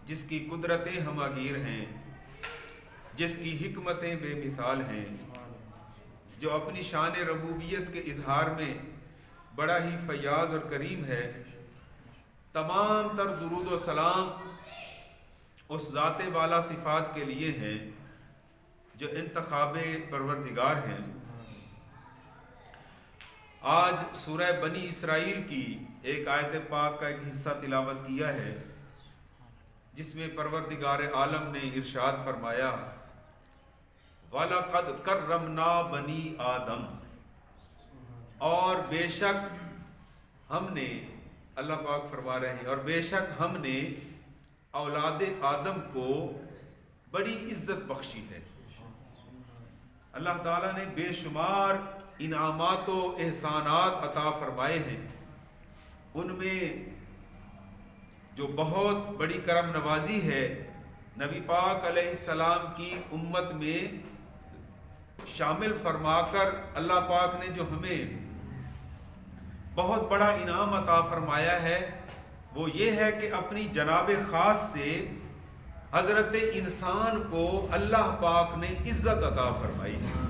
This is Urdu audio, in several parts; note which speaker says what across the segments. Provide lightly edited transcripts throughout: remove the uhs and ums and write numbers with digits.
Speaker 1: جس کی قدرتیں ہماگیر ہیں، جس کی حکمتیں بے مثال ہیں، جو اپنی شان ربوبیت کے اظہار میں بڑا ہی فیاض اور کریم ہے۔ تمام تر درود و سلام اس ذات والا صفات کے لیے ہیں جو انتخاب پروردگار ہیں۔ آج سورہ بنی اسرائیل کی ایک آیت پاک کا ایک حصہ تلاوت کیا ہے، جس میں پروردگار عالم نے ارشاد فرمایا وَلَقَدْ كَرَّمْنَا بَنِي آدم، اور بے شک ہم نے، اللہ پاک فرما رہے ہیں، اور بے شک ہم نے اولاد آدم کو بڑی عزت بخشی ہے۔ اللہ تعالیٰ نے بے شمار انعامات و احسانات عطا فرمائے ہیں، ان میں جو بہت بڑی کرم نوازی ہے، نبی پاک علیہ السلام کی امت میں شامل فرما کر اللہ پاک نے جو ہمیں بہت بڑا انعام عطا فرمایا ہے وہ یہ ہے کہ اپنی جناب خاص سے حضرت انسان کو اللہ پاک نے عزت عطا فرمائی ہے،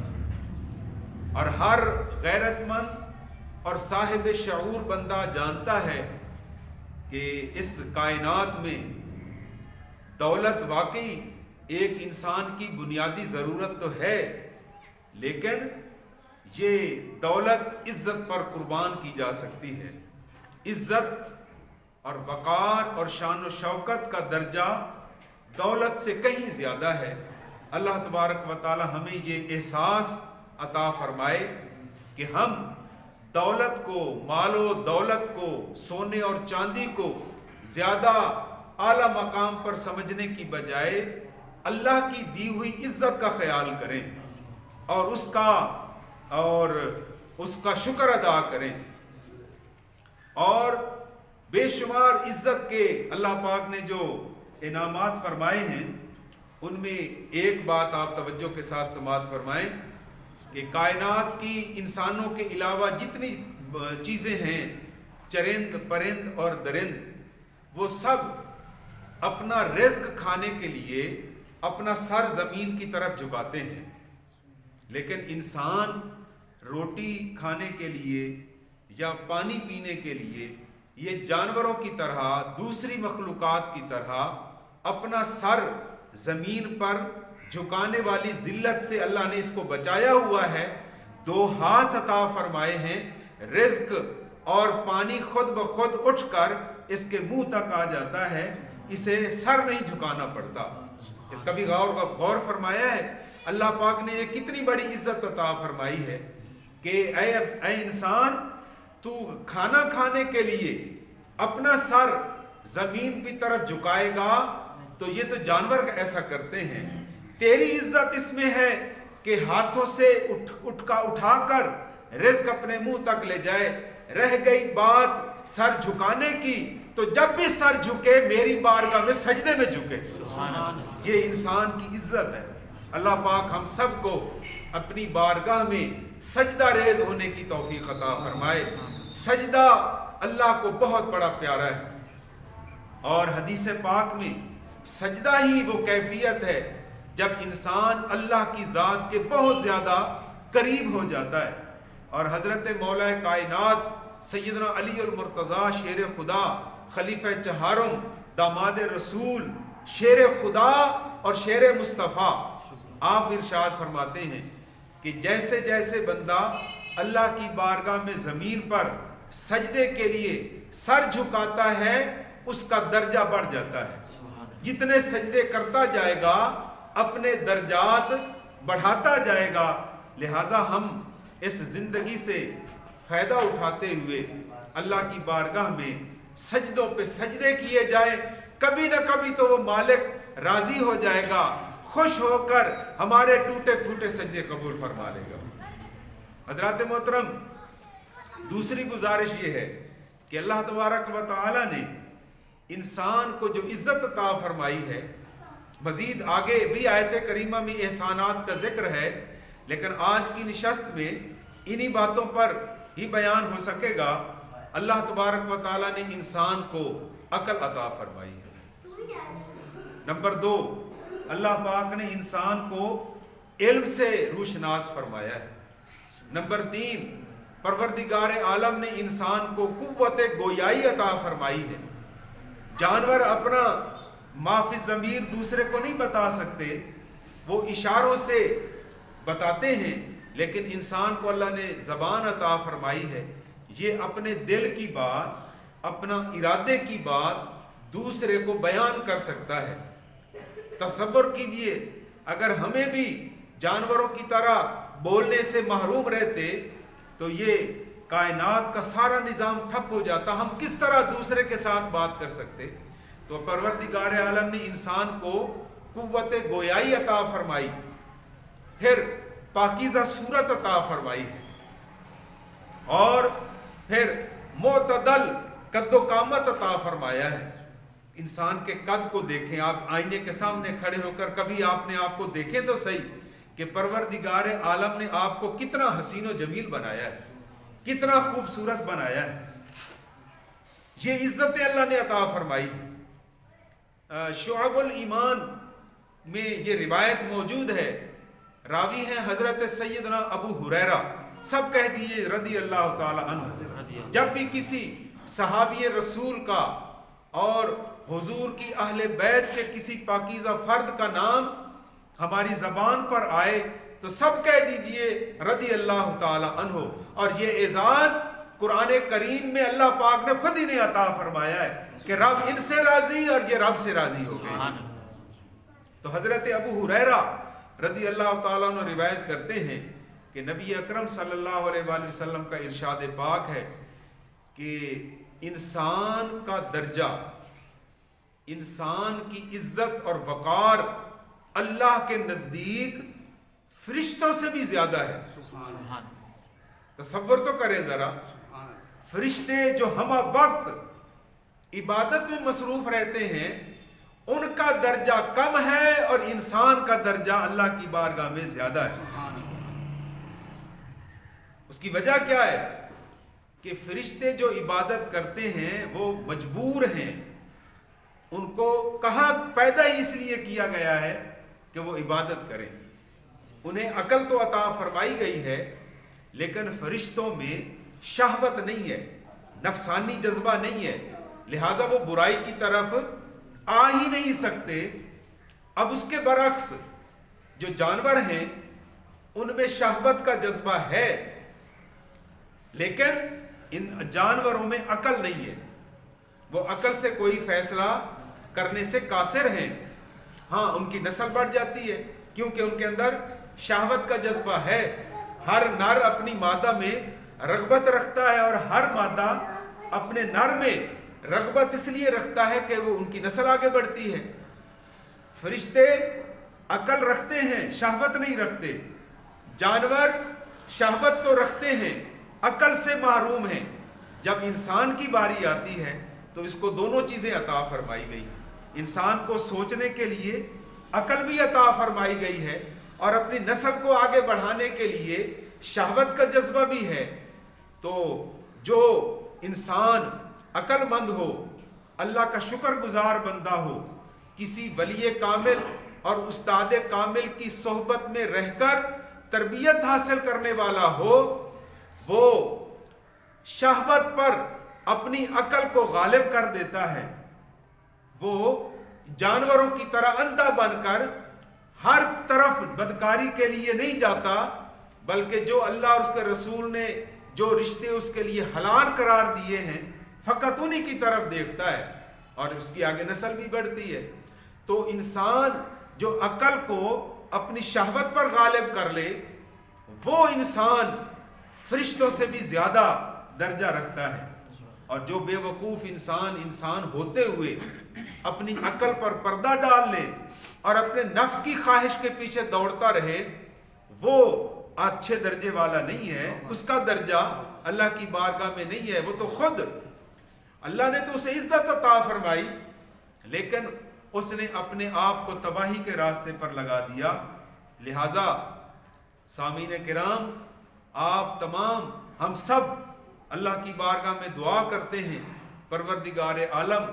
Speaker 1: اور ہر غیرت مند اور صاحب شعور بندہ جانتا ہے کہ اس کائنات میں دولت واقعی ایک انسان کی بنیادی ضرورت تو ہے، لیکن یہ دولت عزت پر قربان کی جا سکتی ہے۔ عزت اور وقار اور شان و شوکت کا درجہ دولت سے کہیں زیادہ ہے۔ اللہ تبارک و تعالی ہمیں یہ احساس عطا فرمائے کہ ہم دولت کو، مال و دولت کو، سونے اور چاندی کو زیادہ اعلیٰ مقام پر سمجھنے کی بجائے اللہ کی دی ہوئی عزت کا خیال کریں اور اس کا شکر ادا کریں۔ اور بے شمار عزت کے اللہ پاک نے جو انعامات فرمائے ہیں، ان میں ایک بات آپ توجہ کے ساتھ سماعت فرمائیں کہ کائنات کی انسانوں کے علاوہ جتنی چیزیں ہیں، چرند پرند اور درند، وہ سب اپنا رزق کھانے کے لیے اپنا سر زمین کی طرف جھکاتے ہیں، لیکن انسان روٹی کھانے کے لیے یا پانی پینے کے لیے یہ جانوروں کی طرح، دوسری مخلوقات کی طرح اپنا سر زمین پر جھکانے والی ذلت سے اللہ نے اس کو بچایا ہوا ہے۔ 2 ہاتھ عطا فرمائے ہیں، رزق اور پانی خود بخود اٹھ کر اس کے منہ تک آ جاتا ہے، اسے سر نہیں جھکانا پڑتا۔ اس کا بھی غور فرمایا ہے اللہ پاک نے، یہ کتنی بڑی عزت عطا فرمائی ہے کہ اے انسان، تو کھانا کھانے کے لیے اپنا سر زمین کی طرف جھکائے گا تو یہ تو جانور ایسا کرتے ہیں، تیری عزت اس میں ہے کہ ہاتھوں سے اٹھا کر رزق اپنے منہ تک لے جائے۔ رہ گئی بات سر جھکانے کی، تو جب بھی سر جھکے میری بارگاہ میں سجدے میں جھکے۔ یہ انسان کی عزت ہے۔ اللہ پاک ہم سب کو اپنی بارگاہ میں سجدہ ریز ہونے کی توفیق عطا فرمائے۔ سجدہ اللہ کو بہت بڑا پیارا ہے، اور حدیث پاک میں سجدہ ہی وہ کیفیت ہے جب انسان اللہ کی ذات کے بہت زیادہ قریب ہو جاتا ہے۔ اور حضرت مولا کائنات سیدنا علی المرتضیٰ شیر خدا، خلیفہ چہارم، داماد رسول، شیر خدا اور شیر مصطفیٰ، آپ ارشاد فرماتے ہیں کہ جیسے جیسے بندہ اللہ کی بارگاہ میں زمین پر سجدے کے لیے سر جھکاتا ہے، اس کا درجہ بڑھ جاتا ہے۔ جتنے سجدے کرتا جائے گا اپنے درجات بڑھاتا جائے گا۔ لہٰذا ہم اس زندگی سے فائدہ اٹھاتے ہوئے اللہ کی بارگاہ میں سجدوں پہ سجدے کیے جائیں، کبھی نہ کبھی تو وہ مالک راضی ہو جائے گا، خوش ہو کر ہمارے ٹوٹے پھوٹے سجدے قبول فرما لے گا۔ حضرات محترم، دوسری گزارش یہ ہے کہ اللہ تبارک و تعالی نے انسان کو جو عزت عطا فرمائی ہے، مزید آگے بھی آیت کریمہ میں احسانات کا ذکر ہے، لیکن آج کی نشست میں انہی باتوں پر ہی بیان ہو سکے گا۔ اللہ تبارک و تعالی نے انسان کو عقل عطا فرمائی ہے، نمبر 2، اللہ پاک نے انسان کو علم سے روشناس فرمایا ہے۔ نمبر 3، پروردگار عالم نے انسان کو قوت گویائی عطا فرمائی ہے۔ جانور اپنا معافی ضمیر دوسرے کو نہیں بتا سکتے، وہ اشاروں سے بتاتے ہیں، لیکن انسان کو اللہ نے زبان عطا فرمائی ہے، یہ اپنے دل کی بات، اپنا ارادے کی بات دوسرے کو بیان کر سکتا ہے۔ تصور کیجئے اگر ہمیں بھی جانوروں کی طرح بولنے سے محروم رہتے تو یہ کائنات کا سارا نظام ٹھپ ہو جاتا، ہم کس طرح دوسرے کے ساتھ بات کر سکتے؟ تو پروردگار عالم نے انسان کو قوت گویائی عطا فرمائی، پھر پاکیزہ صورت عطا فرمائی ہے، اور پھر معتدل قد و قامت عطا فرمایا ہے۔ انسان کے قد کو دیکھیں، آپ آئینے کے سامنے کھڑے ہو کر کبھی آپ نے آپ کو دیکھیں تو صحیح کہ پروردگار عالم نے آپ کو کتنا حسین و جمیل بنایا ہے، کتنا خوبصورت بنایا ہے، یہ عزت اللہ نے عطا فرمائی۔ شعب الایمان میں یہ روایت موجود ہے، راوی ہیں حضرت سیدنا ابو ہریرہ، سب کہہ دیجئے رضی اللہ تعالی عنہ۔ جب بھی کسی صحابی رسول کا اور حضور کی اہل بیت کے کسی پاکیزہ فرد کا نام ہماری زبان پر آئے تو سب کہہ دیجئے رضی اللہ تعالی عنہ۔ اور یہ اعزاز قرآن کریم میں اللہ پاک نے خود ہی نے عطا فرمایا ہے کہ رب ان سے راضی اور یہ رب سے راضی ہو گئے۔ تو حضرت ابو ہریرہ رضی اللہ تعالیٰ عنہ روایت کرتے ہیں کہ نبی اکرم صلی اللہ علیہ وآلہ وسلم کا ارشاد پاک ہے کہ انسان کا درجہ، انسان کی عزت اور وقار اللہ کے نزدیک فرشتوں سے بھی زیادہ ہے۔ تصور تو کریں ذرا، فرشتے جو ہمہ وقت عبادت میں مصروف رہتے ہیں ان کا درجہ کم ہے اور انسان کا درجہ اللہ کی بارگاہ میں زیادہ ہے۔ اس کی وجہ کیا ہے کہ فرشتے جو عبادت کرتے ہیں وہ مجبور ہیں، ان کو کہاں پیدا ہی اس لیے کیا گیا ہے کہ وہ عبادت کریں۔ انہیں عقل تو عطا فرمائی گئی ہے لیکن فرشتوں میں شہوت نہیں ہے، نفسانی جذبہ نہیں ہے، لہٰذا وہ برائی کی طرف آ ہی نہیں سکتے۔ اب اس کے برعکس جو جانور ہیں ان میں شہوت کا جذبہ ہے لیکن ان جانوروں میں عقل نہیں ہے، وہ عقل سے کوئی فیصلہ کرنے سے قاصر ہیں۔ ہاں ان کی نسل بڑھ جاتی ہے کیونکہ ان کے اندر شہوت کا جذبہ ہے، ہر نر اپنی مادہ میں رغبت رکھتا ہے اور ہر مادہ اپنے نر میں رغبت اس لیے رکھتا ہے کہ وہ ان کی نسل آگے بڑھتی ہے۔ فرشتے عقل رکھتے ہیں، شہوت نہیں رکھتے، جانور شہوت تو رکھتے ہیں، عقل سے محروم ہیں۔ جب انسان کی باری آتی ہے تو اس کو دونوں چیزیں عطا فرمائی گئی، انسان کو سوچنے کے لیے عقل بھی عطا فرمائی گئی ہے اور اپنی نسل کو آگے بڑھانے کے لیے شہوت کا جذبہ بھی ہے۔ تو جو انسان عقل مند ہو، اللہ کا شکر گزار بندہ ہو، کسی ولی کامل اور استاد کامل کی صحبت میں رہ کر تربیت حاصل کرنے والا ہو، وہ شہوت پر اپنی عقل کو غالب کر دیتا ہے، وہ جانوروں کی طرح اندھا بن کر ہر طرف بدکاری کے لیے نہیں جاتا، بلکہ جو اللہ اور اس کے رسول نے جو رشتے اس کے لیے حلال قرار دیے ہیں فقط انہی کی طرف دیکھتا ہے اور اس کی آگے نسل بھی بڑھتی ہے۔ تو انسان جو عقل کو اپنی شہوت پر غالب کر لے وہ انسان فرشتوں سے بھی زیادہ درجہ رکھتا ہے، اور جو بے وقوف انسان ہوتے ہوئے اپنی عقل پر پردہ ڈال لے اور اپنے نفس کی خواہش کے پیچھے دوڑتا رہے وہ اچھے درجے والا نہیں ہے، اس کا درجہ اللہ کی بارگاہ میں نہیں ہے۔ وہ تو خود اللہ نے تو اسے عزت عطا فرمائی لیکن اس نے اپنے آپ کو تباہی کے راستے پر لگا دیا۔ لہٰذا سامعین کرام، آپ تمام ہم سب اللہ کی بارگاہ میں دعا کرتے ہیں پروردگار عالم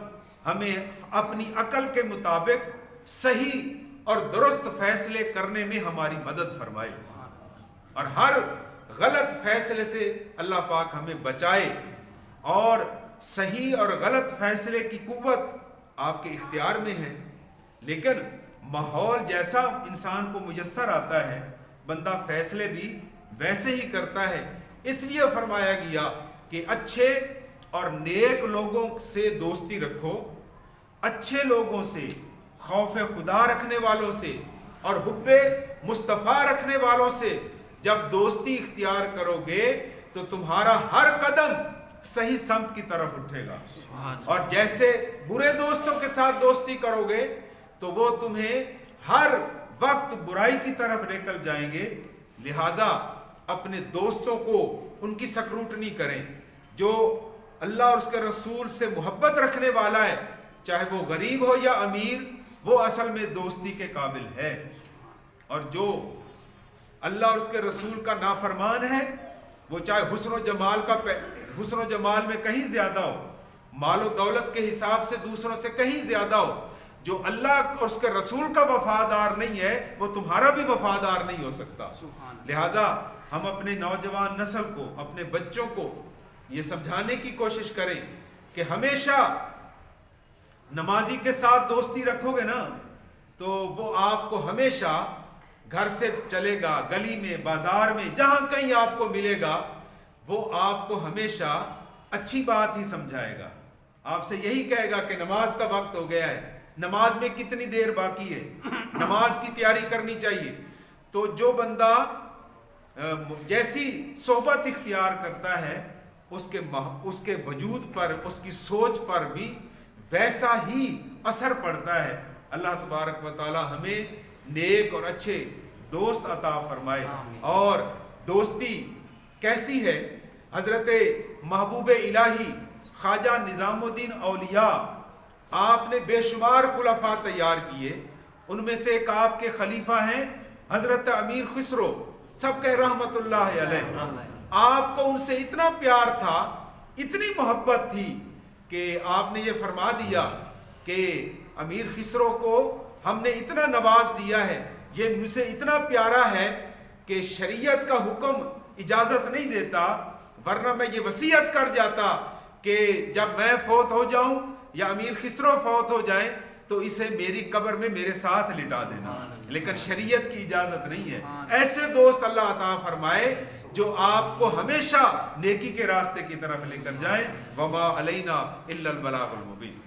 Speaker 1: ہمیں اپنی عقل کے مطابق صحیح اور درست فیصلے کرنے میں ہماری مدد فرمائے، اور ہر غلط فیصلے سے اللہ پاک ہمیں بچائے، اور صحیح اور غلط فیصلے کی قوت آپ کے اختیار میں ہے، لیکن ماحول جیسا انسان کو میسر آتا ہے بندہ فیصلے بھی ویسے ہی کرتا ہے۔ اس لیے فرمایا گیا کہ اچھے اور نیک لوگوں سے دوستی رکھو، اچھے لوگوں سے، خوف خدا رکھنے والوں سے اور حب مصطفیٰ رکھنے والوں سے جب دوستی اختیار کرو گے تو تمہارا ہر قدم صحیح سمت کی طرف اٹھے گا، اور جیسے برے دوستوں کے ساتھ دوستی کرو گے تو وہ تمہیں ہر وقت برائی کی طرف لے کر جائیں گے۔ لہٰذا اپنے دوستوں کو ان کی سکروٹنی کریں، جو اللہ اور اس کے رسول سے محبت رکھنے والا ہے، چاہے وہ غریب ہو یا امیر، وہ اصل میں دوستی کے قابل ہے، اور جو اللہ اور اس کے رسول کا نافرمان ہے وہ چاہے حسن و جمال میں کہیں زیادہ ہو، مال و دولت کے حساب سے دوسروں سے کہیں زیادہ ہو، جو اللہ اور اس کے رسول کا وفادار نہیں ہے وہ تمہارا بھی وفادار نہیں ہو سکتا۔ لہٰذا ہم اپنے نوجوان نسل کو، اپنے بچوں کو یہ سمجھانے کی کوشش کریں کہ ہمیشہ نمازی کے ساتھ دوستی رکھو گے نا تو وہ آپ کو ہمیشہ گھر سے چلے گا، گلی میں، بازار میں، جہاں کہیں آپ کو ملے گا وہ آپ کو ہمیشہ اچھی بات ہی سمجھائے گا، آپ سے یہی کہے گا کہ نماز کا وقت ہو گیا ہے، نماز میں کتنی دیر باقی ہے، نماز کی تیاری کرنی چاہیے۔ تو جو بندہ جیسی صحبت اختیار کرتا ہے اس کے وجود پر، اس کی سوچ پر بھی ویسا ہی اثر پڑتا ہے۔ اللہ تبارک و تعالی ہمیں نیک اور اچھے دوست عطا فرمائے۔ اور دوستی کیسی ہے؟ حضرت محبوب الہی خواجہ نظام الدین اولیاء، آپ نے بے شمار خلفاء تیار کیے، ان میں سے ایک آپ کے خلیفہ ہیں حضرت امیر خسرو، سب کہ رحمت اللہ علیہ۔ آپ کو ان سے اتنا پیار تھا، اتنی محبت تھی کہ آپ نے یہ فرما دیا کہ امیر خسرو کو ہم نے اتنا نواز دیا ہے، یہ مجھ سے اتنا پیارا ہے کہ شریعت کا حکم اجازت نہیں دیتا، ورنہ میں یہ وصیت کر جاتا کہ جب میں فوت ہو جاؤں یا امیر خسرو فوت ہو جائیں تو اسے میری قبر میں میرے ساتھ لٹا دینا، لیکن شریعت کی اجازت نہیں ہے۔ ایسے دوست اللہ عطا فرمائے جو آپ کو ہمیشہ نیکی کے راستے کی طرف لے کر جائیں۔ وما علینا الا البلاغ المبین۔